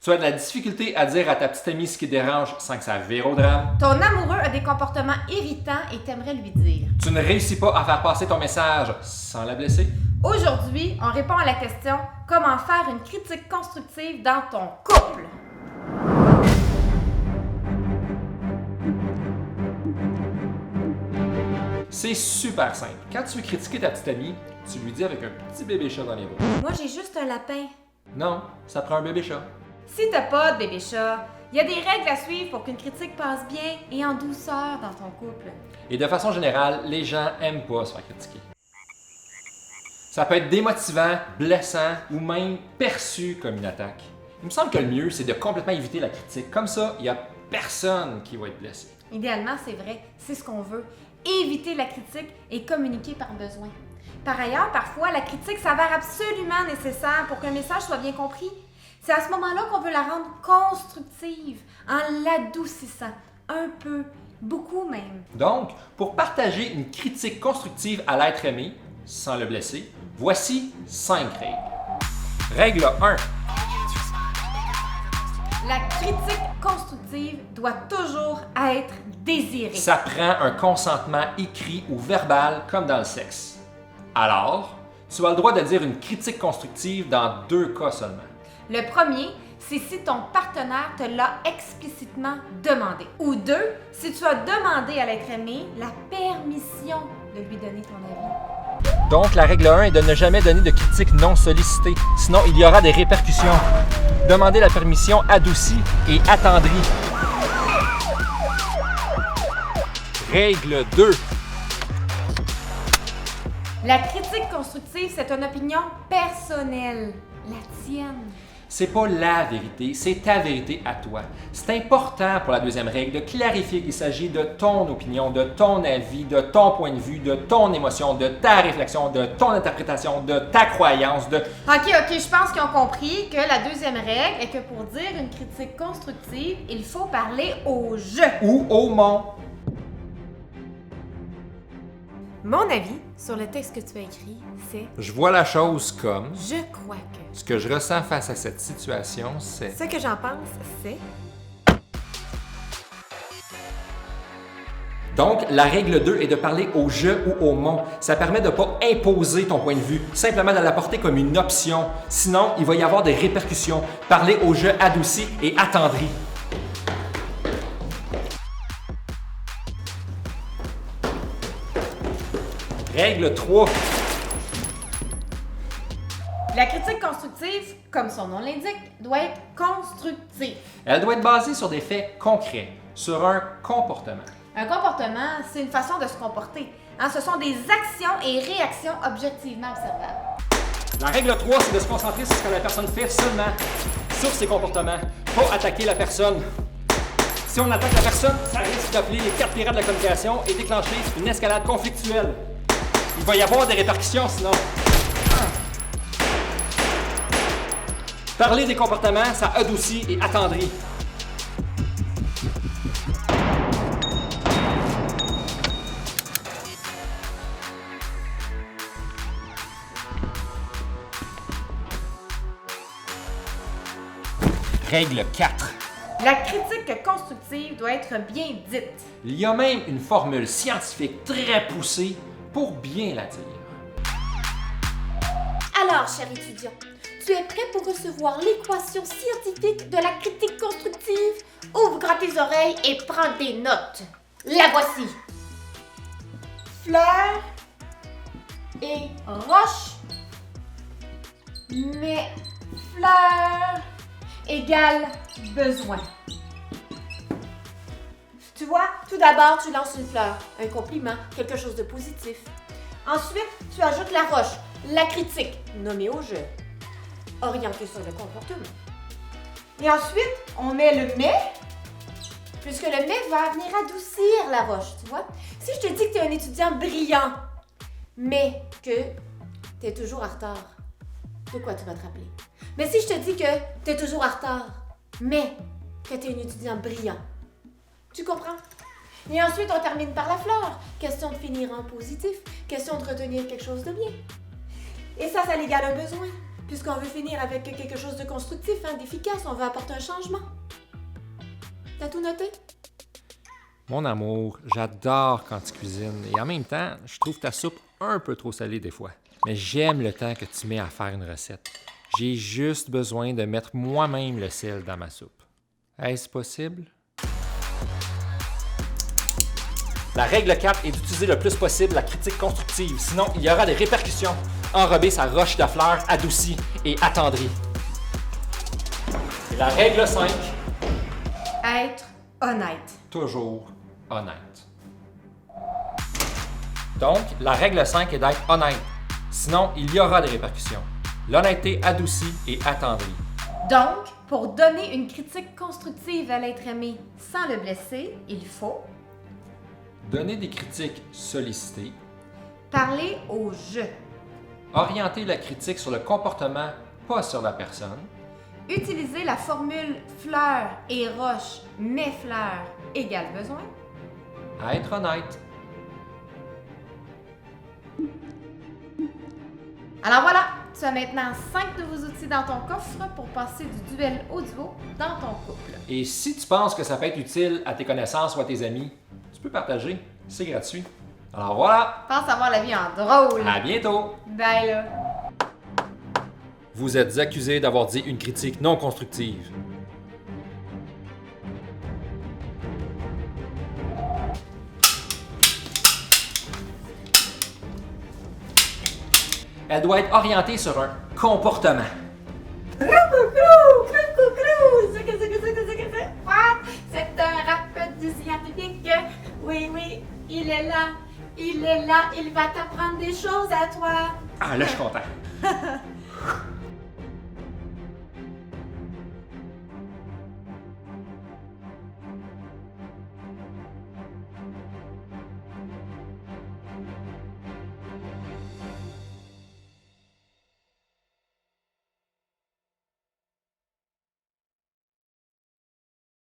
Tu as de la difficulté à dire à ta petite amie ce qui te dérange sans que ça vire au drame. Ton amoureux a des comportements irritants et t'aimerais lui dire. Tu ne réussis pas à faire passer ton message sans la blesser. Aujourd'hui, on répond à la question « Comment faire une critique constructive dans ton couple? » C'est super simple. Quand tu veux critiquer ta petite amie, tu lui dis avec un petit bébé chat dans les bras. Moi, j'ai juste un lapin. Non, ça prend un bébé chat. Si t'as pas de bébé chat, il y a des règles à suivre pour qu'une critique passe bien et en douceur dans ton couple. Et de façon générale, les gens aiment pas se faire critiquer. Ça peut être démotivant, blessant ou même perçu comme une attaque. Il me semble que le mieux, c'est de complètement éviter la critique. Comme ça, il n'y a personne qui va être blessé. Idéalement, c'est vrai, c'est ce qu'on veut. Éviter la critique et communiquer par besoin. Par ailleurs, parfois, la critique s'avère absolument nécessaire pour qu'un message soit bien compris. C'est à ce moment-là qu'on veut la rendre constructive, en l'adoucissant, un peu, beaucoup même. Donc, pour partager une critique constructive à l'être aimé, sans le blesser, voici 5 règles. Règle 1. La critique constructive doit toujours être désirée. Ça prend un consentement écrit ou verbal comme dans le sexe. Alors, tu as le droit de dire une critique constructive dans 2 cas seulement. Le premier, c'est si ton partenaire te l'a explicitement demandé. Ou 2, si tu as demandé à l'être aimé la permission de lui donner ton avis. Donc, la règle 1 est de ne jamais donner de critiques non sollicitées, sinon il y aura des répercussions. Demandez la permission adoucie et attendrie. Règle 2. La critique constructive, c'est une opinion personnelle, la tienne. C'est pas la vérité, c'est ta vérité à toi. C'est important pour la deuxième règle de clarifier qu'il s'agit de ton opinion, de ton avis, de ton point de vue, de ton émotion, de ta réflexion, de ton interprétation, de ta croyance, de... OK, je pense qu'ils ont compris que la deuxième règle est que pour dire une critique constructive, il faut parler au « je ». ou au mon. Mon avis sur le texte que tu as écrit, c'est Je vois la chose comme... « je crois que ». Ce que je ressens face à cette situation, c'est... Ce que j'en pense, c'est... Donc, la règle 2 est de parler au je ou au mon. Ça permet de ne pas imposer ton point de vue, simplement de l'apporter comme une option. Sinon, il va y avoir des répercussions. Parler au je adouci et attendri. Règle 3. La critique constructive, comme son nom l'indique, doit être constructive. Elle doit être basée sur des faits concrets, sur un comportement. Un comportement, c'est une façon de se comporter. Ce sont des actions et réactions objectivement observables. La règle 3, c'est de se concentrer sur ce que la personne fait seulement, sur ses comportements, pas attaquer la personne. Si on attaque la personne, ça risque d'appeler les 4 pirates de la communication et déclencher une escalade conflictuelle. Il va y avoir des répercussions sinon. Parler des comportements, ça adoucit et attendrit. Règle 4. La critique constructive doit être bien dite. Il y a même une formule scientifique très poussée pour bien la dire. Alors, cher étudiant, tu es prêt pour recevoir l'équation scientifique de la critique constructive? Ouvre grand tes oreilles et prends des notes. La voici. Fleur et roche. Mais fleur égale besoin. Tu vois, tout d'abord, tu lances une fleur, un compliment, quelque chose de positif. Ensuite, tu ajoutes la roche, la critique, nommée au jeu, orientée sur le comportement. Et ensuite, on met le mais, puisque le mais va venir adoucir la roche, tu vois. Si je te dis que tu es un étudiant brillant, mais que tu es toujours en retard, de quoi tu vas te rappeler? Mais si je te dis que tu es toujours en retard, mais que tu es un étudiant brillant, tu comprends? Et ensuite, on termine par la fleur. Question de finir en positif. Question de retenir quelque chose de bien. Et ça l'égale un besoin. puisqu'on veut finir avec quelque chose de constructif, hein, d'efficace, on veut apporter un changement. T'as tout noté? Mon amour, j'adore quand tu cuisines et en même temps, je trouve ta soupe un peu trop salée des fois. Mais j'aime le temps que tu mets à faire une recette. J'ai juste besoin de mettre moi-même le sel dans ma soupe. Est-ce possible? La règle 4 est d'utiliser le plus possible la critique constructive, sinon il y aura des répercussions. Enrober sa roche de fleurs adoucie et attendrie. Et la règle 5, Être honnête. toujours honnête. Donc, la règle 5 est d'être honnête. Sinon, il y aura des répercussions. L'honnêteté adoucie et attendrie. Donc, pour donner une critique constructive à l'être aimé sans le blesser, il faut Donner des critiques sollicitées. parler au je, Orienter la critique sur le comportement, pas sur la personne. utiliser la formule fleurs et roches, mais fleurs égale besoin, Être honnête. Alors voilà, tu as maintenant 5 nouveaux outils dans ton coffre pour passer du duel au duo dans ton couple. Et si tu penses que ça peut être utile à tes connaissances ou à tes amis, tu peux partager. C'est gratuit. Alors voilà, Pense avoir la vie en drôle. à bientôt! Bye là. Vous êtes accusé d'avoir dit une critique non constructive. Elle doit être orientée sur un comportement. What? C'est un rap du scientifique. Oui, oui, il est là. Il est là. Il va t'apprendre des choses à toi. Ah là, je suis content.